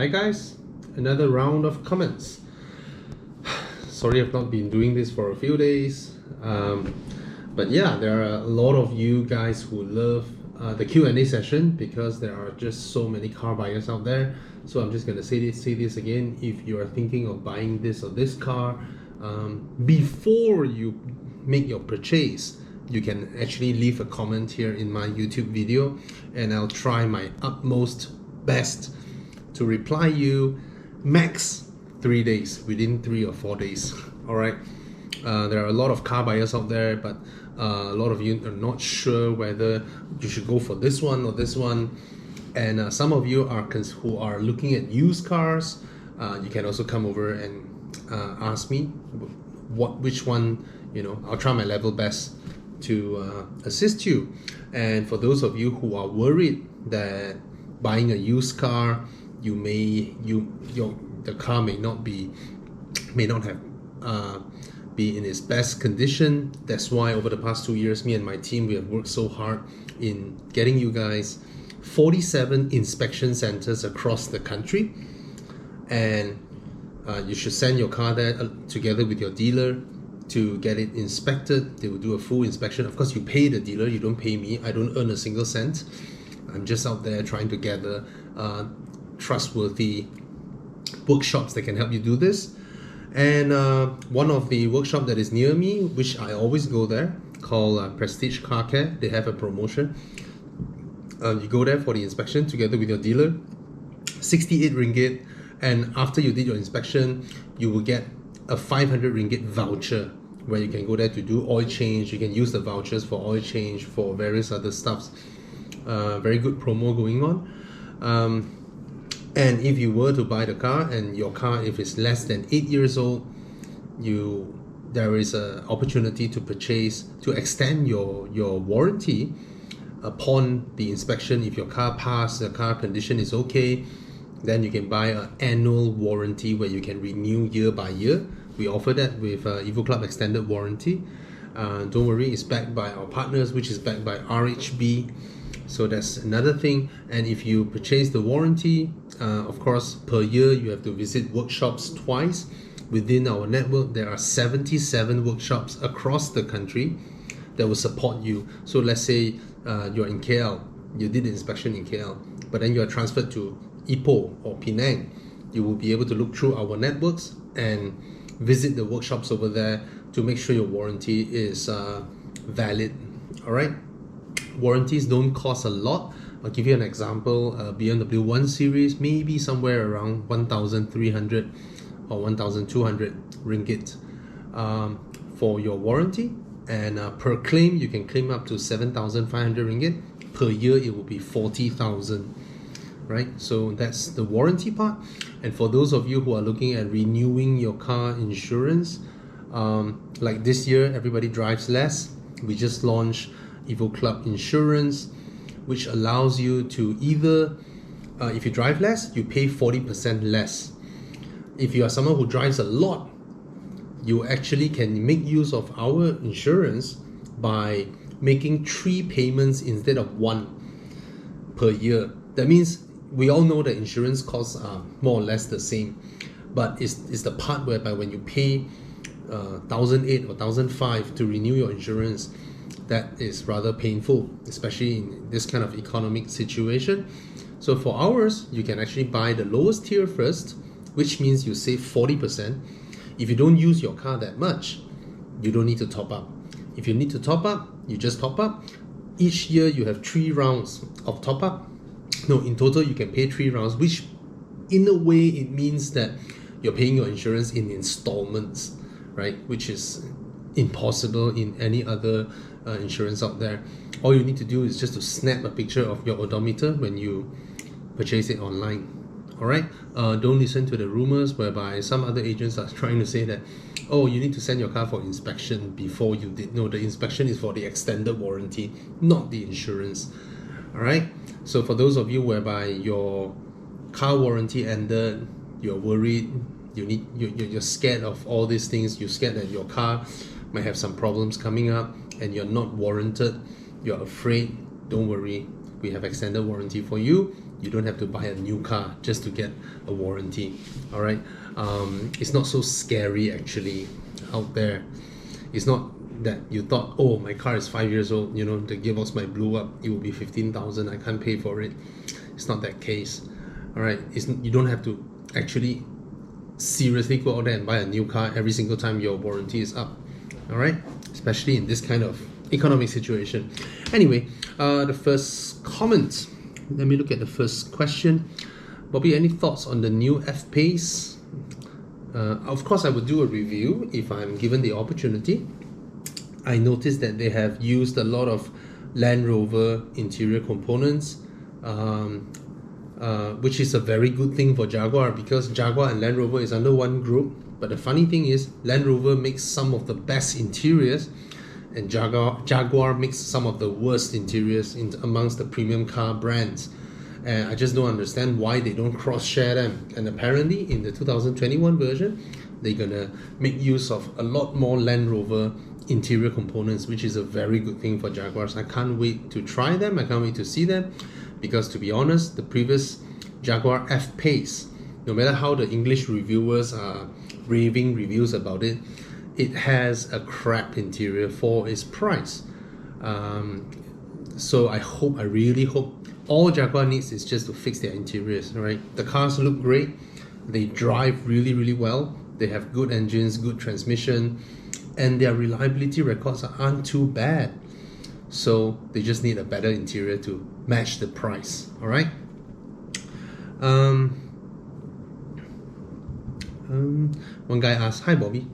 Hi guys, another round of comments. Sorry I've not been doing this for a few days, but yeah, there are a lot of you guys who love the Q&A session because there are just so many car buyers out there. So I'm just gonna say this again. If you are thinking of buying this or this car, before you make your purchase, you can actually leave a comment here in my YouTube video, and I'll try my utmost best to reply you max 3 days, within 3 or 4 days. All right. There are a lot of car buyers out there, but a lot of you are not sure whether you should go for this one or this one. And some of you are who are looking at used cars. You can also come over and ask me which one. I'll try my level best to assist you. And for those of you who are worried that buying a used car, the car may not have be in its best condition. That's why over the past 2 years, me and my team, we have worked so hard in getting you guys 47 inspection centers across the country, and you should send your car there together with your dealer to get it inspected. They will do a full inspection. Of course, you pay the dealer, you don't pay me. I don't earn a single cent. I'm just out there trying to gather trustworthy workshops that can help you do this. And one of the workshops that is near me, which I always go there, called Prestige Car Care, they have a promotion. You go there for the inspection together with your dealer, 68 ringgit, and after you did your inspection, you will get a 500 ringgit voucher where you can go there to do oil change. You can use the vouchers for oil change, for various other stuffs. Very good promo going on. And if you were to buy the car, and your car, if it's less than 8 years old, there is an opportunity to extend your warranty upon the inspection. If your car passed, the car condition is okay, then you can buy an annual warranty where you can renew year by year. We offer that with Evo Club Extended Warranty. Don't worry, it's backed by our partners, which is backed by RHB. So that's another thing. And if you purchase the warranty, of course, per year you have to visit workshops twice. Within our network, there are 77 workshops across the country that will support you. So let's say you're in KL, you did the inspection in KL, but then you are transferred to Ipoh or Penang. You will be able to look through our networks and visit the workshops over there to make sure your warranty is valid. All right. Warranties don't cost a lot. I'll give you an example. BMW 1 Series, maybe somewhere around 1,300 or 1,200 ringgit for your warranty. And per claim, you can claim up to 7,500 ringgit. Per year, it will be 40,000. Right? So that's the warranty part. And for those of you who are looking at renewing your car insurance, like this year, everybody drives less. We just launched Evo Club Insurance, which allows you to either, if you drive less, you pay 40% less. If you are someone who drives a lot, you actually can make use of our insurance by making 3 payments instead of 1 per year. That means we all know that insurance costs are more or less the same, but it's the part whereby when you pay 1,008 or 1,005 to renew your insurance, that is rather painful, especially in this kind of economic situation. So for ours, you can actually buy the lowest tier first, which means you save 40%. If you don't use your car that much, you don't need to top up. If you need to top up, you just top up. Each year you have 3 rounds of top up. No, in total you can pay 3 rounds, which in a way it means that you're paying your insurance in installments, right? Which is impossible in any other insurance out there. All you need to do is just to snap a picture of your odometer when you purchase it online. All right. Don't listen to the rumors whereby some other agents are trying to say that, oh, you need to send your car for inspection before you did. No, the inspection is for the extended warranty, not the insurance. All right. So for those of you whereby your car warranty ended, you're worried, you're scared of all these things, you're scared that your car might have some problems coming up and you're not warranted, you're afraid, don't worry. we have extended warranty for you. You don't have to buy a new car just to get a warranty. All right, it's not so scary actually out there. It's not that you thought, oh, my car is 5 years old, you know, the gearbox might blow up, it will be 15,000, I can't pay for it. It's not that case. All right, you don't have to actually seriously go out there and buy a new car every single time your warranty is up. All right, especially in this kind of economic situation. Anyway, the first comment, let me look at the first question. Bobby, any thoughts on the new F Pace? Of course, I would do a review if I'm given the opportunity. I noticed that they have used a lot of Land Rover interior components, which is a very good thing for Jaguar, because Jaguar and Land Rover is under one group. But the funny thing is, Land Rover makes some of the best interiors, and Jaguar makes some of the worst interiors amongst the premium car brands. And I just don't understand why they don't cross-share them. And apparently, in the 2021 version, they're gonna make use of a lot more Land Rover interior components, which is a very good thing for Jaguars. I can't wait to try them. I can't wait to see them, because to be honest, the previous Jaguar F Pace, no matter how the English reviewers are raving reviews about it, it has a crap interior for its price. So I really hope, all Jaguar needs is just to fix their interiors, right? The cars look great, they drive really, really well, they have good engines, good transmission, and their reliability records aren't too bad. So they just need a better interior to match the price. All right. One guy asked, "Hi Bobby,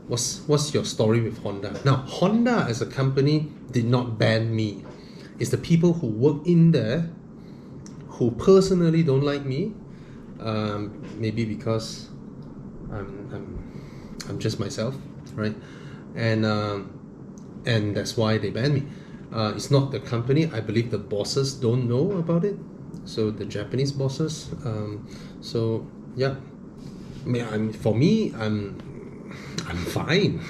what's your story with Honda?" Now, Honda as a company did not ban me. It's the people who work in there who personally don't like me. Maybe because I'm just myself, right? And that's why they banned me. It's not the company. I believe the bosses don't know about it. So the Japanese bosses. So yeah, I mean, for me, I'm fine.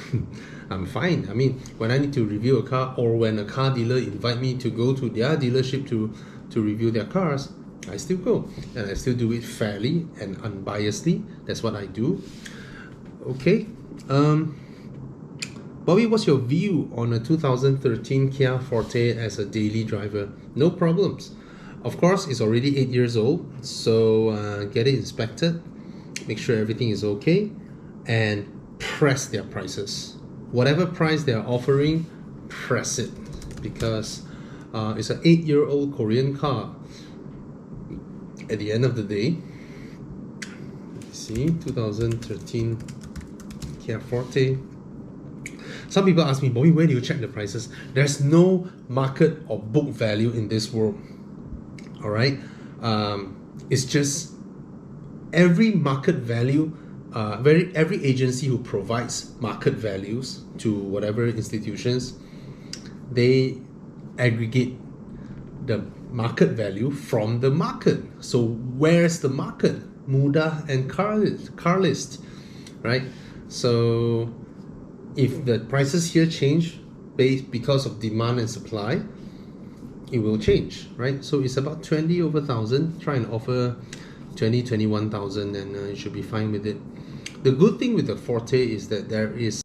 I'm fine. I mean, when I need to review a car, or when a car dealer invite me to go to their dealership to review their cars, I still go, and I still do it fairly and unbiasedly. That's what I do. Okay. Bobby, what's your view on a 2013 Kia Forte as a daily driver? No problems. Of course, it's already 8 years old, so get it inspected, make sure everything is okay, and press their prices. Whatever price they're offering, press it, because it's an 8-year-old Korean car. At the end of the day, see, 2013 Kia Forte. Some people ask me, Bobby, where do you check the prices? There's no market or book value in this world. All right, it's just every market value. Every agency who provides market values to whatever institutions, they aggregate the market value from the market. So where's the market? Mudah and car list, right? So if the prices here change because of demand and supply, it will change, right? So it's about 20 over 1,000. Try and offer 20, 21,000, and you should be fine with it. The good thing with the Forte is that there is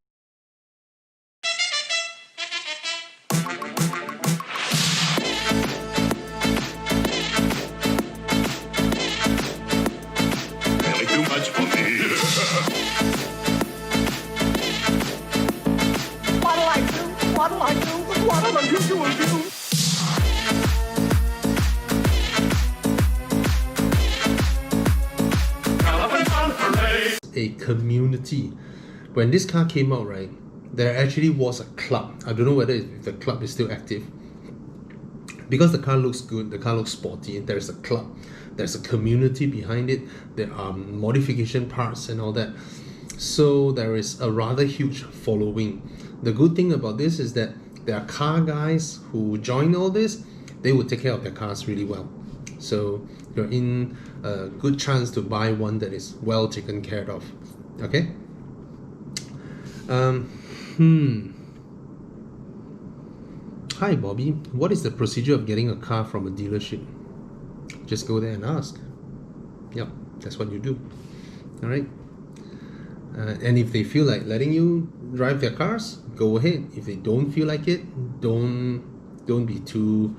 really too much for me. What'll I do? What'll I do? What'll I do? a community. When this car came out, right, there actually was a club. I don't know whether the club is still active, because the car looks good, the car looks sporty. There's a club, there's a community behind it, there are modification parts and all that, so there is a rather huge following. The good thing about this is that there are car guys who join all this. They will take care of their cars really well, so you're in a good chance to buy one that is well taken care of. Okay. Hi Hi Bobby, what is the procedure of getting a car from a dealership? Just go there and ask. Yep, that's what you do. All right. And if they feel like letting you drive their cars, go ahead. If they don't feel like it, don't be too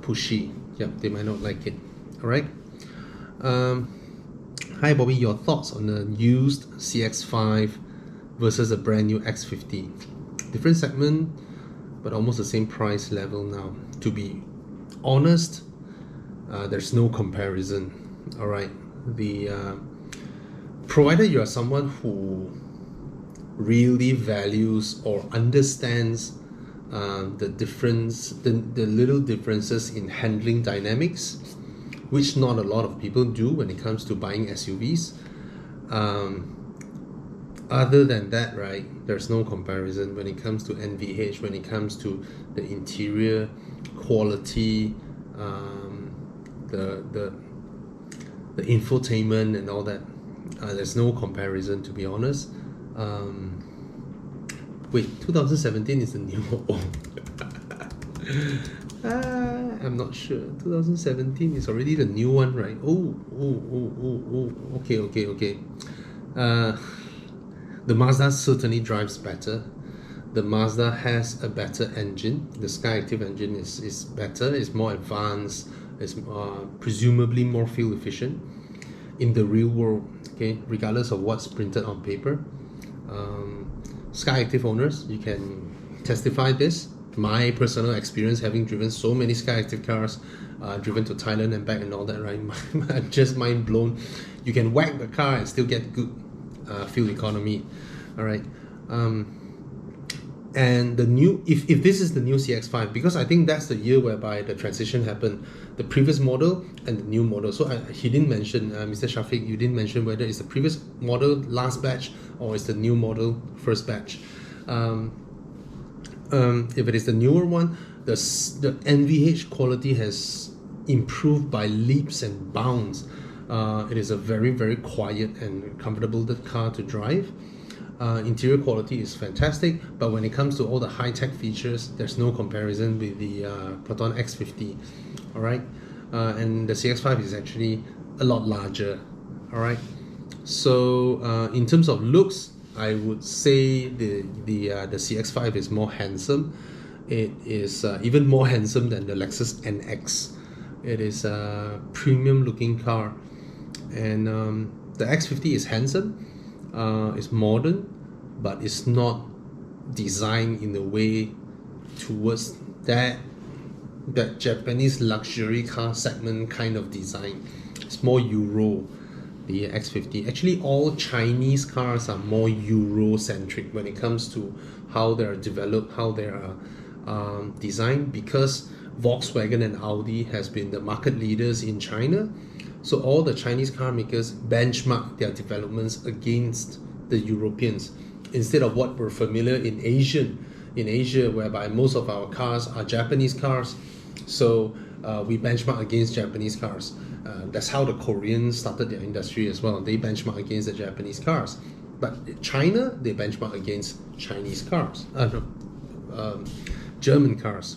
pushy. Yep, they might not like it. All right. Hi Bobby, your thoughts on the used CX-5 versus a brand new X50? Different segment, but almost the same price level now. To be honest, there's no comparison. All right. Provided you are someone who really values or understands the little differences in handling dynamics, which not a lot of people do when it comes to buying SUVs. Other than that, right, there's no comparison when it comes to NVH, when it comes to the interior quality, the infotainment and all that. There's no comparison, to be honest. Wait, 2017 is the new one. I'm not sure. 2017 is already the new one, right? Oh. Okay. The Mazda certainly drives better. The Mazda has a better engine. The Skyactiv engine is better, it's more advanced, it's presumably more fuel efficient in the real world, okay, regardless of what's printed on paper. Skyactiv owners, you can testify this. My personal experience, having driven so many Skyactiv cars, driven to Thailand and back and all that, right? Just mind blown. You can whack the car and still get good fuel economy. All right. And the new, if this is the new CX-5, because I think that's the year whereby the transition happened, the previous model and the new model. So he didn't mention, Mr. Shafiq, you didn't mention whether it's the previous model last batch or it's the new model first batch. If it is the newer one, the NVH quality has improved by leaps and bounds. It is a very, very quiet and comfortable car to drive. Interior quality is fantastic, but when it comes to all the high-tech features, there's no comparison with the Proton X50. All right, and the CX-5 is actually a lot larger. All right, so in terms of looks, I would say the CX-5 is more handsome. It is even more handsome than the Lexus NX. It is a premium-looking car, and the X50 is handsome. It's modern, but it's not designed in a way towards that Japanese luxury car segment kind of design. It's more Euro, the X50. Actually, all Chinese cars are more Euro-centric when it comes to how they are developed, how they are designed, because Volkswagen and Audi has been the market leaders in China. So all the Chinese car makers benchmark their developments against the Europeans, instead of what we're familiar in Asia, whereby most of our cars are Japanese cars. So we benchmark against Japanese cars. That's how the Koreans started their industry as well. They benchmark against the Japanese cars. But China, they benchmark against Chinese cars. German cars.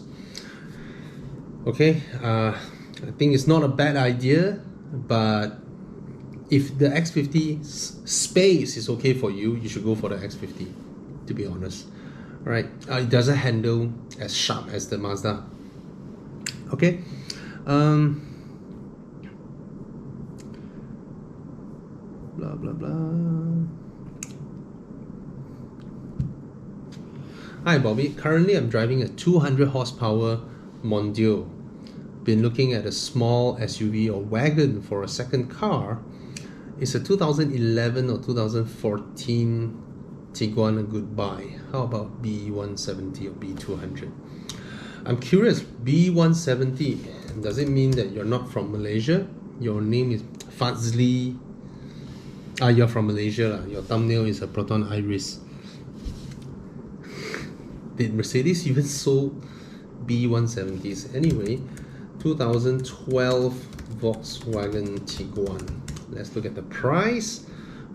Okay, I think it's not a bad idea. But if the X50 space is okay for you, you should go for the X50, to be honest. All right, it doesn't handle as sharp as the Mazda. Okay. Blah blah blah. Hi Bobby, currently I'm driving a 200 horsepower Mondeo. Been looking at a small SUV or wagon for a second car. Is a 2011 or 2014 Tiguan a good buy? How about B170 or B200? I'm curious, B170, does it mean that you're not from Malaysia? Your name is Fazli. You're from Malaysia. Your thumbnail is a Proton Iris. Did Mercedes even sold B170s? Anyway, 2012 Volkswagen Tiguan. Let's look at the price.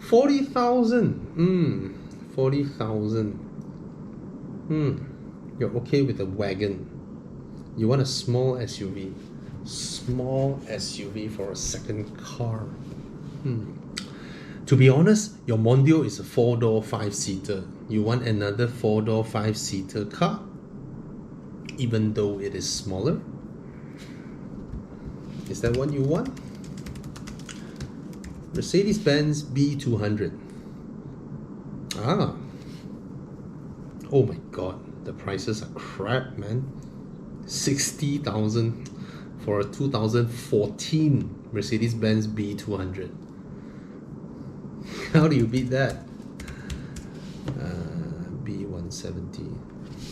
40,000. 40,000. You're okay with the wagon. You want a small SUV. Small SUV for a second car. To be honest, your Mondeo is a 4-door 5-seater. You want another 4-door 5-seater car? Even though it is smaller? Is that what you want? Mercedes-Benz B200. Oh my god, the prices are crap, man. 60,000 for a 2014 Mercedes-Benz B200. How do you beat that? B170.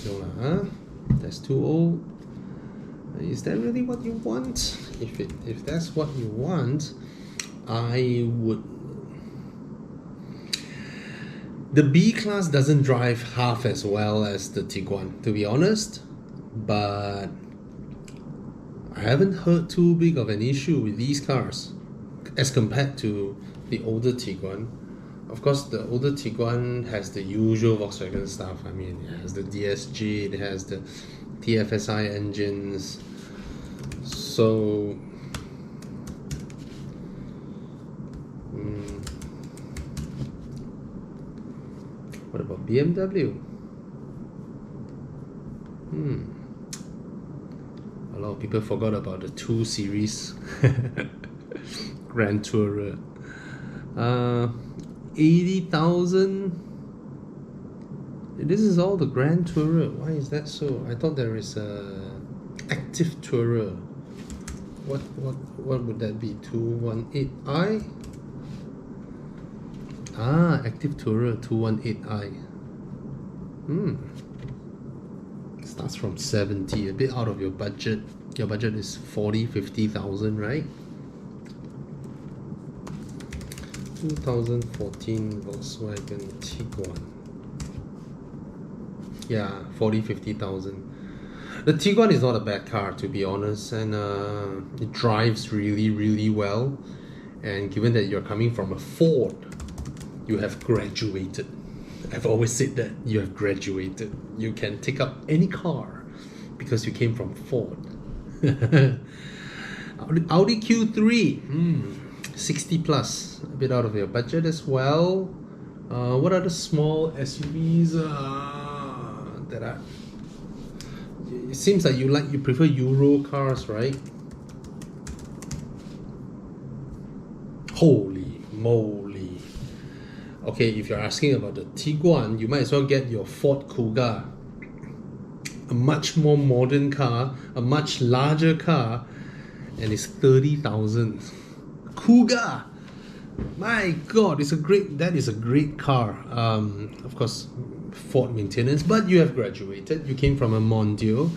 No, that's too old. Is that really what you want? If that's what you want, I would. The B class doesn't drive half as well as the Tiguan, to be honest, but I haven't heard too big of an issue with these cars as compared to the older Tiguan. Of course, the older Tiguan has the usual Volkswagen stuff. I mean, it has the DSG, it has the TFSI engines. So, what about BMW? A lot of people forgot about the 2 Series Grand Tourer. 80,000. This is all the Grand Tourer. Why is that so? I thought there is a Active Tourer. What would that be? 218i? Active Tourer 218i. Starts from 70, a bit out of your budget. Your budget is 50,000, right? 2014 Volkswagen Tiguan. Yeah, 50,000. The Tiguan is not a bad car, to be honest, and it drives really well. And given that you're coming from a Ford, you have graduated. I've always said that you have graduated. You can take up any car because you came from Ford. Audi Q3, 60 plus, a bit out of your budget as well. What are the small SUVs that are? It seems like you prefer Euro cars, right? Holy moly! Okay, if you're asking about the Tiguan, you might as well get your Ford Kuga, a much more modern car, a much larger car, and it's 30,000. Kuga, my God, that is a great car. Of course, Ford maintenance, but you have graduated. You came from a Mondeo.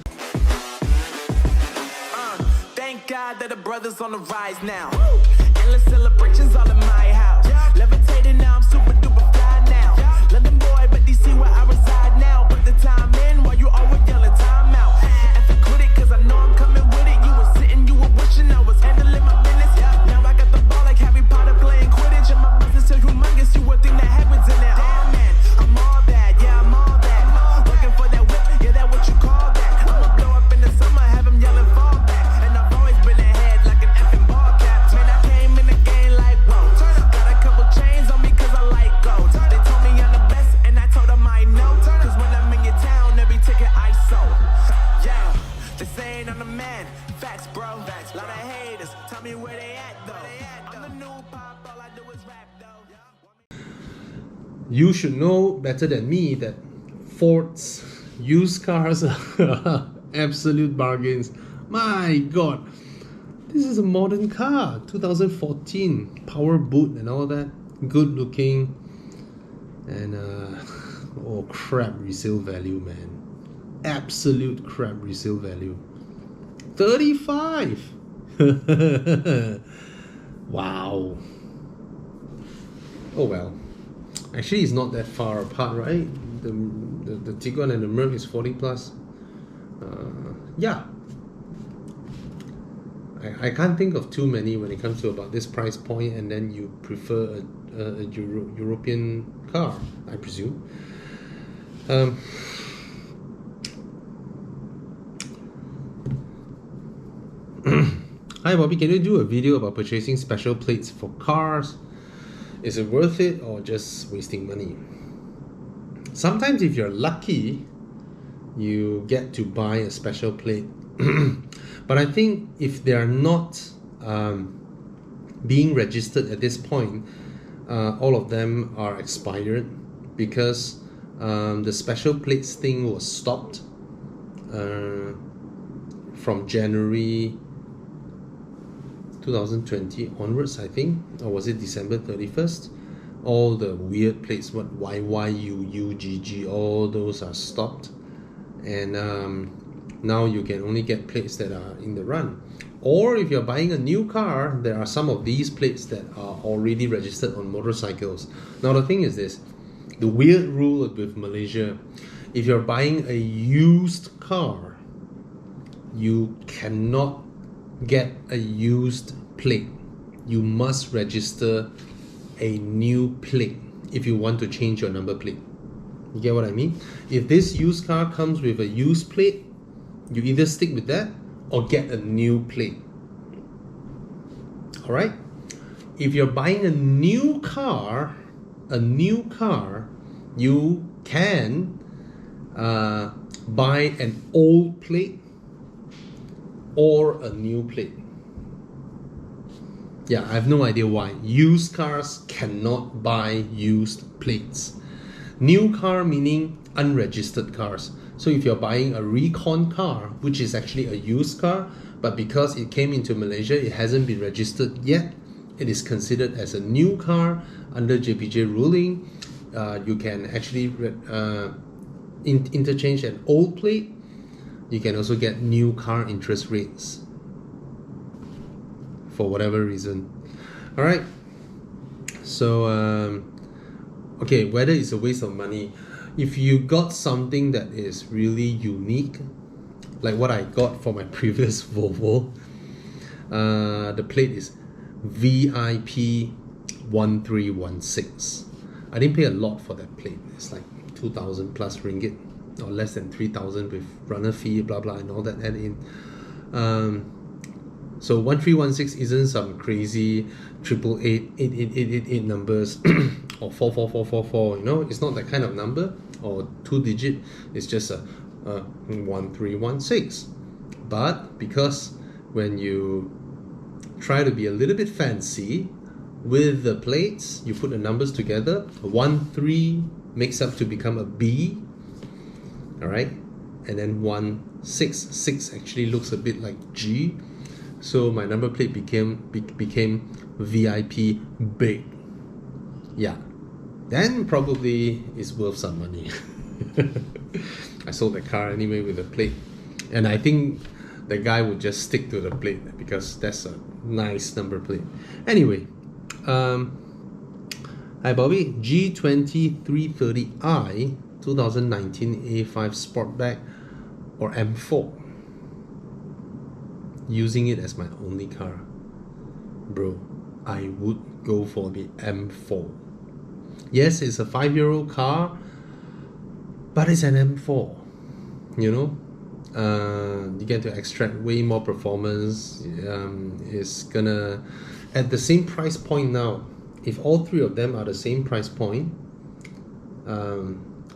Thank God that the brothers on the rise now. Endless celebrations all in my house. Levitating now, I'm super duper fly now. London boy, but DC where I reside now. Put the time in while you always yelling time out. And to quit it, cause I know I'm coming with it. You were sitting, you were wishing I was handling my business. Now I got the ball like Harry Potter playing Quidditch. And my business is humongous, you would think that happens in there. Damn man, I'm all that, yeah, I'm all that. Working for that whip, yeah, that what you call that. I'ma blow up in the summer, have them yelling fall back. And I've always been ahead like an effing ball cap. Man, I came in the game like, whoa. Got a couple chains on me cause I like gold. They told me I'm the best and I told them I know. Cause when I'm in your town, every ticket I sold. Yeah, they saying I'm the man. Facts, bro. Lot of haters, tell me where they at though. I'm the new pop, all I do is rap though. You should know better than me that Ford's used cars are absolute bargains. My God, this is a modern car, 2014, power boot and all that, good looking, and oh crap resale value, man, absolute crap resale value, 35. Wow. Oh well. Actually, it's not that far apart, right? The Tiguan and the Merc is 40 plus. Yeah. I can't think of too many when it comes to about this price point, and then you prefer a European car, I presume. Hi Bobby, can you do a video about purchasing special plates for cars? Is it worth it or just wasting money? Sometimes if you're lucky, you get to buy a special plate. But I think if they are not being registered at this point, all of them are expired because the special plates thing was stopped from January 2020 onwards, I think, or was it December 31st? All the weird plates, what YYUUGG, all those are stopped, and now you can only get plates that are in the run. Or if you're buying a new car, there are some of these plates that are already registered on motorcycles. Now the thing is this, the weird rule with Malaysia, if you're buying a used car, you cannot get a used plate. You must register a new plate if you want to change your number plate. You get what I mean? If this used car comes with a used plate, you either stick with that or get a new plate. Alright? If you're buying a new car, you can buy an old plate or a new plate. Yeah, I have no idea why. Used cars cannot buy used plates. New car meaning unregistered cars. So if you're buying a recon car, which is actually a used car, but because it came into Malaysia, it hasn't been registered yet, it is considered as a new car under JPJ ruling. You can actually interchange an old plate. You can also get new car interest rates for whatever reason. Alright, so okay, whether it's a waste of money, if you got something that is really unique, like what I got for my previous Volvo, the plate is VIP 1316. I didn't pay a lot for that plate. It's like 2,000 plus ringgit, or less than 3,000 with runner fee, blah blah, and all that add in. So 1316 isn't some crazy 888 numbers or 44444. You know, it's not that kind of number or 2-digit. It's just a 1316. But because when you try to be a little bit fancy with the plates, you put the numbers together. 13 makes up to become a B. All right, and then 166 actually looks a bit like G. So my number plate became VIP big. Yeah, then probably it's worth some money. I sold the car anyway with a plate, and I think the guy would just stick to the plate because that's a nice number plate. Anyway, hi Bobby, G20 330i 2019 A5 Sportback or M4. Using it as my only car, bro, I would go for the M4. Yes, it's a 5-year-old car, but it's an M4. You know, you get to extract way more performance. It's gonna, at the same price point now, if all three of them are the same price point,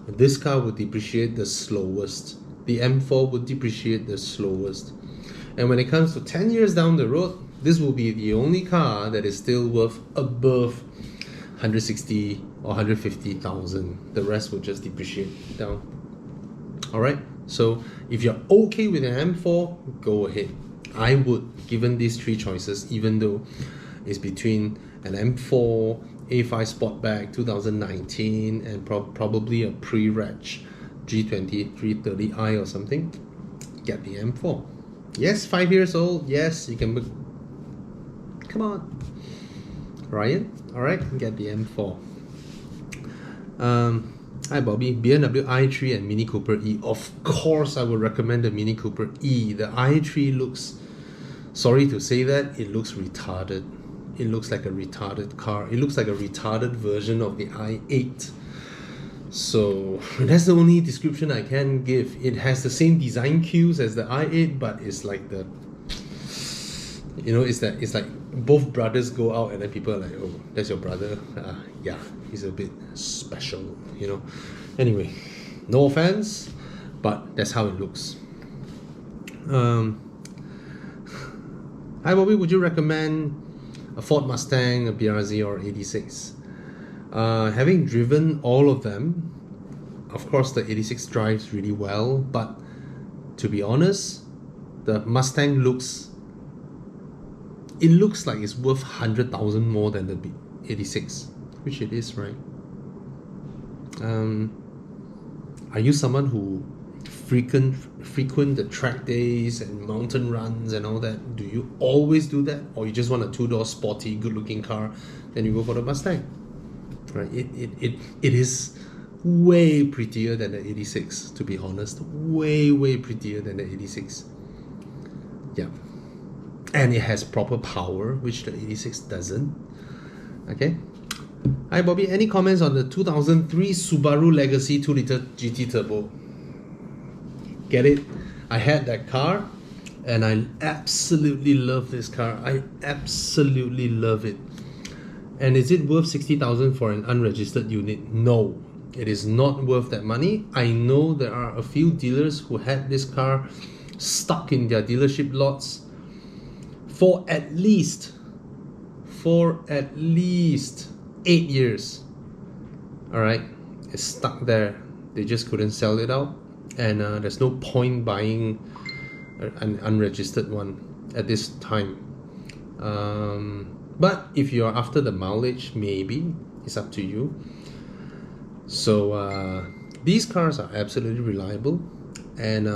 this car would depreciate the slowest. The M4 would depreciate the slowest. And when it comes to 10 years down the road, this will be the only car that is still worth above 160 or 150,000. The rest will just depreciate down. Alright, so if you're okay with an M4, go ahead. I would, given these three choices, even though it's between an M4, A5 Sportback 2019, and probably a pre-reg G20 330i or something, get the M4. Yes, 5 years old. Yes, you can. Come on, Ryan. All right, get the M4. Hi Bobby, BMW i3 and Mini Cooper E. Of course, I would recommend the Mini Cooper E. The i3 looks, sorry to say that, it looks retarded. It looks like a retarded car. It looks like a retarded version of the i8. So that's the only description I can give. It has the same design cues as the i8, but it's like the You know, it's like both brothers go out and then people are like, oh, that's your brother. Yeah, he's a bit special, you know. Anyway, no offense, but that's how it looks. Hi Bobby, would you recommend a Ford Mustang, a BRZ, or 86? Having driven all of them, of course the 86 drives really well, but to be honest, the Mustang looks like it's worth 100,000 more than the 86, which it is, right? Are you someone who frequent the track days and mountain runs and all that? Do you always do that, or you just want a two-door sporty good-looking car, then you go for the Mustang, right? It is way prettier than the 86, to be honest. Way prettier than the 86. Yeah, and it has proper power, which the 86 doesn't. Okay. Hi Bobby, any comments on the 2003 Subaru Legacy 2-liter GT Turbo? Get it? I had that car and I absolutely love this car. I absolutely love it. And is it worth 60,000 for an unregistered unit? No, it is not worth that money. I know there are a few dealers who had this car stuck in their dealership lots for at least 8 years. Alright, it's stuck there. They just couldn't sell it out, and there's no point buying an unregistered one at this time. But if you're after the mileage, maybe it's up to you. So these cars are absolutely reliable, and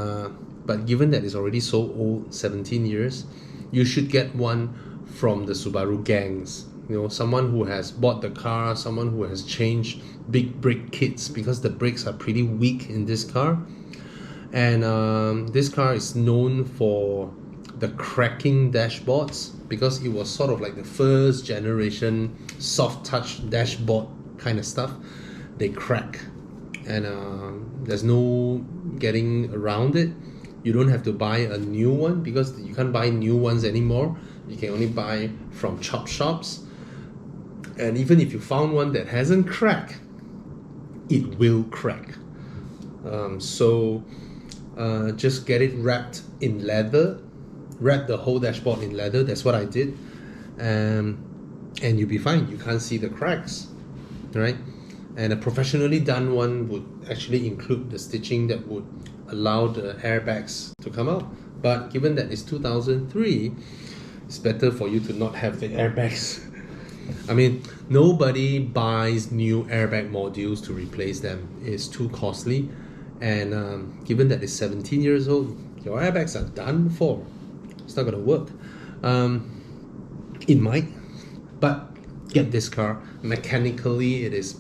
but given that it's already so old, 17 years, you should get one from the Subaru gangs. You know, someone who has bought the car, someone who has changed big brake kits, because the brakes are pretty weak in this car. And this car is known for the cracking dashboards, because it was sort of like the first generation soft touch dashboard kind of stuff. They crack, and there's no getting around it. You don't have to buy a new one, because you can't buy new ones anymore. You can only buy from chop shops. And even if you found one that hasn't cracked, it will crack. So just get it wrapped in leather. Wrap the whole dashboard in leather. That's what I did. And you'll be fine. You can't see the cracks, right? And a professionally done one would actually include the stitching that would allow the airbags to come out. But given that it's 2003, it's better for you to not have the airbags. I mean, nobody buys new airbag modules to replace them. It's too costly. And given that it's 17 years old, your airbags are done for. It's not going to work. It might, but get this car. Mechanically, it is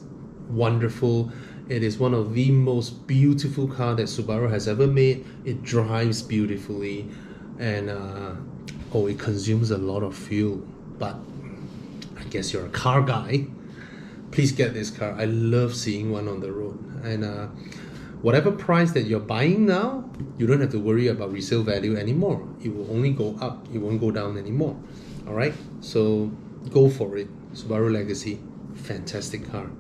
wonderful. It is one of the most beautiful cars that Subaru has ever made. It drives beautifully, and it consumes a lot of fuel. But I guess you're a car guy. Please get this car. I love seeing one on the road. And whatever price that you're buying now, you don't have to worry about resale value anymore. It will only go up. It won't go down anymore. All right. So go for it. Subaru Legacy, fantastic car.